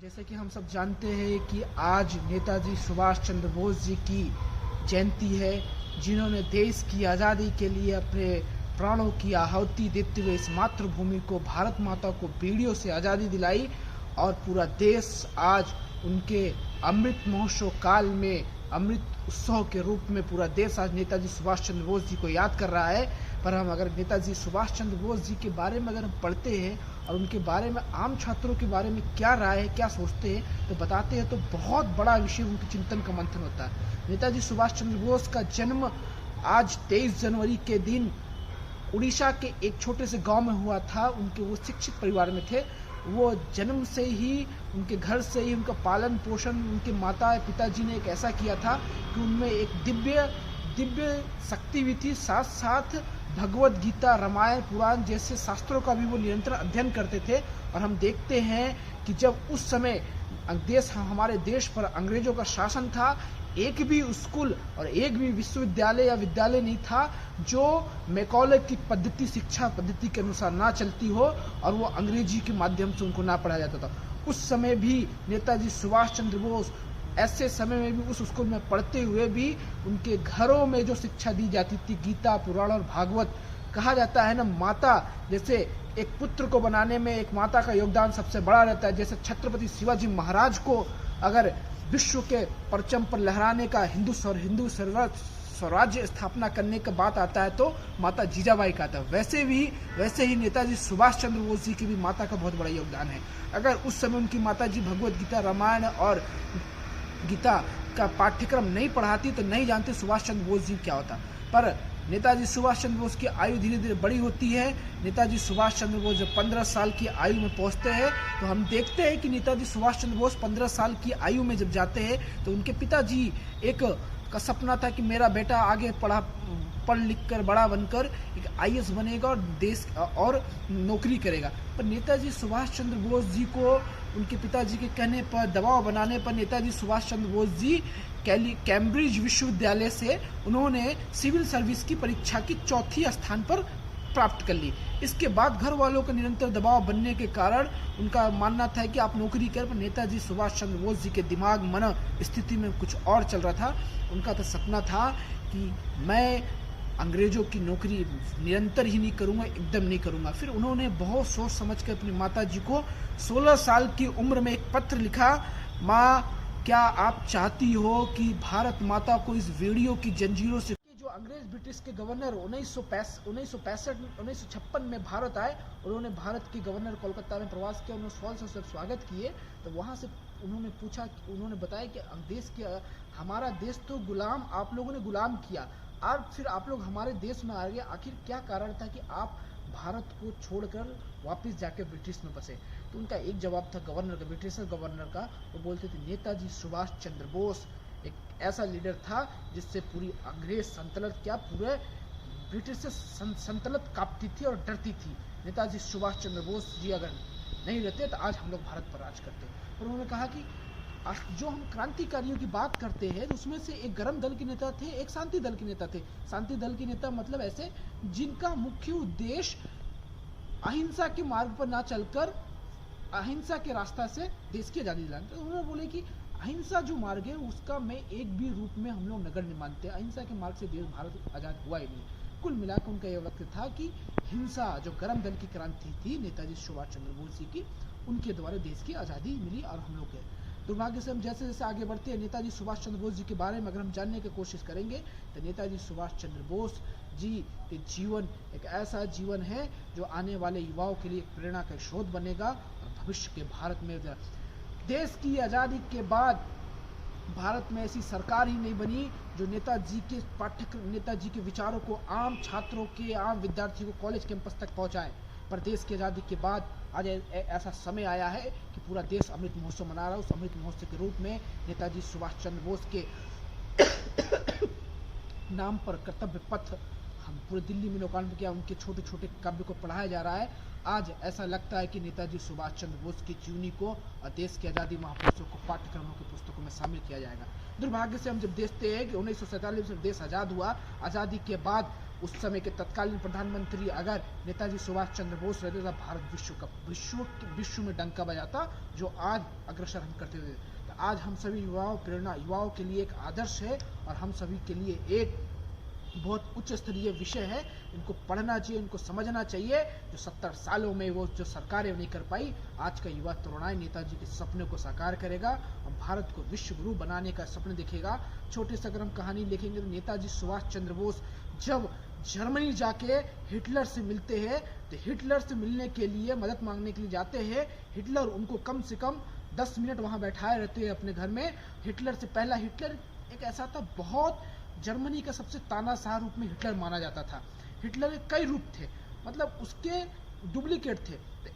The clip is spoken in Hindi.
जैसे कि हम सब जानते हैं कि आज नेताजी सुभाष चंद्र बोस जी की जयंती है, जिन्होंने देश की आज़ादी के लिए अपने प्राणों की आहुति देते हुए इस मातृभूमि को, भारत माता को बेड़ियों से आज़ादी दिलाई। और पूरा देश आज उनके अमृत महोत्सव काल में, अमृत उत्सव के रूप में पूरा देश आज नेताजी सुभाष चंद्र बोस जी को याद कर रहा है। पर हम अगर नेताजी सुभाष चंद्र बोस जी के बारे में अगर हम पढ़ते हैं और उनके बारे में आम छात्रों के बारे में क्या राय है, क्या सोचते हैं, तो बताते हैं तो बहुत बड़ा विषय उनके चिंतन का मंथन होता है। नेताजी सुभाष चंद्र बोस का जन्म आज 23 जनवरी के दिन उड़ीसा के एक छोटे से गांव में हुआ था। वो शिक्षित परिवार में थे। वो जन्म से ही, उनके घर से ही उनका पालन पोषण उनके माता पिताजी ने एक ऐसा किया था कि उनमें एक दिव्य शक्ति भी थी। साथ साथ भगवत गीता, रामायण, पुराण जैसे शास्त्रों का भी वो निरंतर अध्ययन करते थे। और हम देखते हैं कि जब उस समय हमारे देश पर अंग्रेजों का शासन था, एक भी स्कूल और एक भी विश्वविद्यालय या विद्यालय नहीं था जो मैकॉले की शिक्षा पद्धति के अनुसार ना चलती हो और वो अंग्रेजी के माध्यम से उनको ना पढ़ाया जाता था। उस समय भी नेताजी सुभाष चंद्र बोस ऐसे समय में भी उस स्कूल में पढ़ते हुए भी उनके घरों में जो शिक्षा दी जाती थी, गीता, पुराण और भागवत, कहा जाता है ना, माता जैसे एक पुत्र को बनाने में एक माता का योगदान सबसे बड़ा रहता है। जैसे छत्रपति शिवाजी महाराज को अगर विश्व के परचम पर लहराने का, हिंदू स्वराज्य स्थापना करने का बात आता है तो माता जीजाबाई का आता है। वैसे ही नेताजी सुभाष चंद्र बोस जी की भी माता का बहुत बड़ा योगदान है। अगर उस समय उनकी माता जी भगवत गीता, रामायण और गीता का पाठ्यक्रम नहीं पढ़ाती तो नहीं जानते सुभाष चंद्र बोस जी क्या होता। पर नेताजी सुभाष चंद्र बोस की आयु धीरे धीरे बड़ी होती है। नेताजी सुभाष चंद्र बोस जब 15 साल की आयु में पहुंचते हैं तो हम देखते हैं कि नेताजी सुभाष चंद्र बोस 15 साल की आयु में जब जाते हैं तो उनके पिताजी का सपना था कि मेरा बेटा आगे पढ़ लिख कर बड़ा बनकर एक आईएएस बनेगा और देश और नौकरी करेगा। पर नेताजी सुभाष चंद्र बोस जी को उनके पिताजी के कहने पर, दबाव बनाने पर नेताजी सुभाष चंद्र बोस जी कैम्ब्रिज विश्वविद्यालय से उन्होंने सिविल सर्विस की परीक्षा की 4थी स्थान पर प्राप्त कर ली। इसके बाद घर वालों का निरंतर दबाव बनने के कारण उनका मानना था कि आप नौकरी कर, पर नेताजी सुभाष चंद्र बोस जी के दिमाग, मन, स्थिति में कुछ और चल रहा था। उनका तो सपना था कि मैं अंग्रेजों की नौकरी निरंतर ही नहीं करूंगा, एकदम नहीं करूंगा। फिर उन्होंने बहुत सोच समझ कर अपनी माता जी को 16 साल की उम्र में एक पत्र लिखा, माँ क्या आप चाहती हो कि भारत माता को इस वीडियो की जंजीरों से, जो अंग्रेज ब्रिटिश के गवर्नर 1956 में भारत आए, उन्होंने भारत के गवर्नर कोलकाता में प्रवास किया, उन्होंने सवाल से स्वागत किए। तो वहाँ से उन्होंने बताया कि हमारा देश तो गुलाम, आप लोगों ने गुलाम किया, और फिर आप लोग हमारे देश में आ गए, आखिर क्या कारण था कि आप भारत को छोड़कर वापस जाके ब्रिटिश में बसे। तो उनका एक जवाब था गवर्नर का, ब्रिटिश गवर्नर का, वो बोलते थे नेताजी सुभाष चंद्र बोस एक ऐसा लीडर था जिससे पूरी अंग्रेज सल्तनत पूरे ब्रिटिश से सल्तनत कांपती थी और डरती थी। नेताजी सुभाष चंद्र बोस जी अगर नहीं रहते तो आज हम लोग भारत पर राज करते। और उन्होंने कहा कि जो हम क्रांतिकारियों की बात करते हैं तो उसमें से एक गरम दल के नेता थे, एक शांति दल के नेता थे। शांति दल के नेता मतलब ऐसे जिनका मुख्य उद्देश्य अहिंसा के मार्ग पर ना चलकर अहिंसा के रास्ता से देश की आजादी दिलाना। तो उन्होंने बोले कि अहिंसा जो मार्ग है उसका मैं एक भी रूप में हम लोग नगर नहीं मानते, अहिंसा के मार्ग से देश भारत आजाद हुआ ही नहीं। कुल मिलाकर उनका यह वक्त था कि हिंसा, जो गरम दल की क्रांति थी नेताजी सुभाष चंद्र बोस जी की, उनके द्वारा देश की आज़ादी मिली। और हम लोग दुर्भाग्य से हम जैसे जैसे आगे बढ़ते हैं नेताजी सुभाष चंद्र बोस जी के बारे में अगर हम जानने की कोशिश करेंगे तो नेताजी सुभाष चंद्र बोस जी के जीवन एक ऐसा जीवन है जो आने वाले युवाओं के लिए एक प्रेरणा का स्रोत बनेगा। और भविष्य के भारत में, देश की आज़ादी के बाद भारत में ऐसी सरकार ही नहीं बनी जो नेताजी के पाठ्यक्रम, नेताजी के विचारों को आम छात्रों के, आम विद्यार्थियों को कॉलेज कैंपस तक पहुंचाए। पर देश की आज़ादी के बाद आज ऐसा समय आया है कि पूरा देश अमृत महोत्सव मना रहा है। उस अमृत महोत्सव के रूप में नेताजी सुभाष चंद्र बोस के नाम पर कर्तव्य पथ हम पूरे दिल्ली में लोकार्पण किया, उनके छोटे छोटे काव्य को पढ़ाया जा रहा है। आज ऐसा लगता है कि नेताजी सुभाष चंद्र बोस की जीवनी को और देश की आज़ादी महापुरुषों को पाठ्यक्रमों की पुस्तकों में शामिल किया जाएगा। दुर्भाग्य से हम जब देखते हैं कि 1947 में देश आज़ाद हुआ, आज़ादी के बाद उस समय के तत्कालीन प्रधानमंत्री अगर नेताजी सुभाष चंद्र बोस रहते तो भारत विश्व में डंका बजाता, जो आज अग्रसर हम करते हुए। तो आज हम सभी युवाओं के लिए एक आदर्श है और हम सभी के लिए एक बहुत उच्च स्तरीय विषय है। इनको पढ़ना चाहिए, इनको समझना चाहिए। जो 70 सालों में वो जो सरकारें नहीं कर पाई, आज का युवा तरुणाई नेताजी के सपने को साकार करेगा और भारत को विश्व गुरु बनाने का सपने देखेगा। छोटे से अगर हम कहानी लिखेंगे तो नेताजी सुभाष चंद्र बोस जब जर्मनी जाके हिटलर से मिलते हैं, तो हिटलर से मिलने के लिए, मदद मांगने के लिए जाते हैं। हिटलर उनको कम से कम 10 मिनट वहां बैठाए रहते हैं अपने घर में। हिटलर से पहला हिटलर एक ऐसा था, बहुत जर्मनी का सबसे तानाशाह रूप में हिटलर माना जाता था। हिटलर के कई रूप थे, मतलब उसके डुप्लीकेट थे।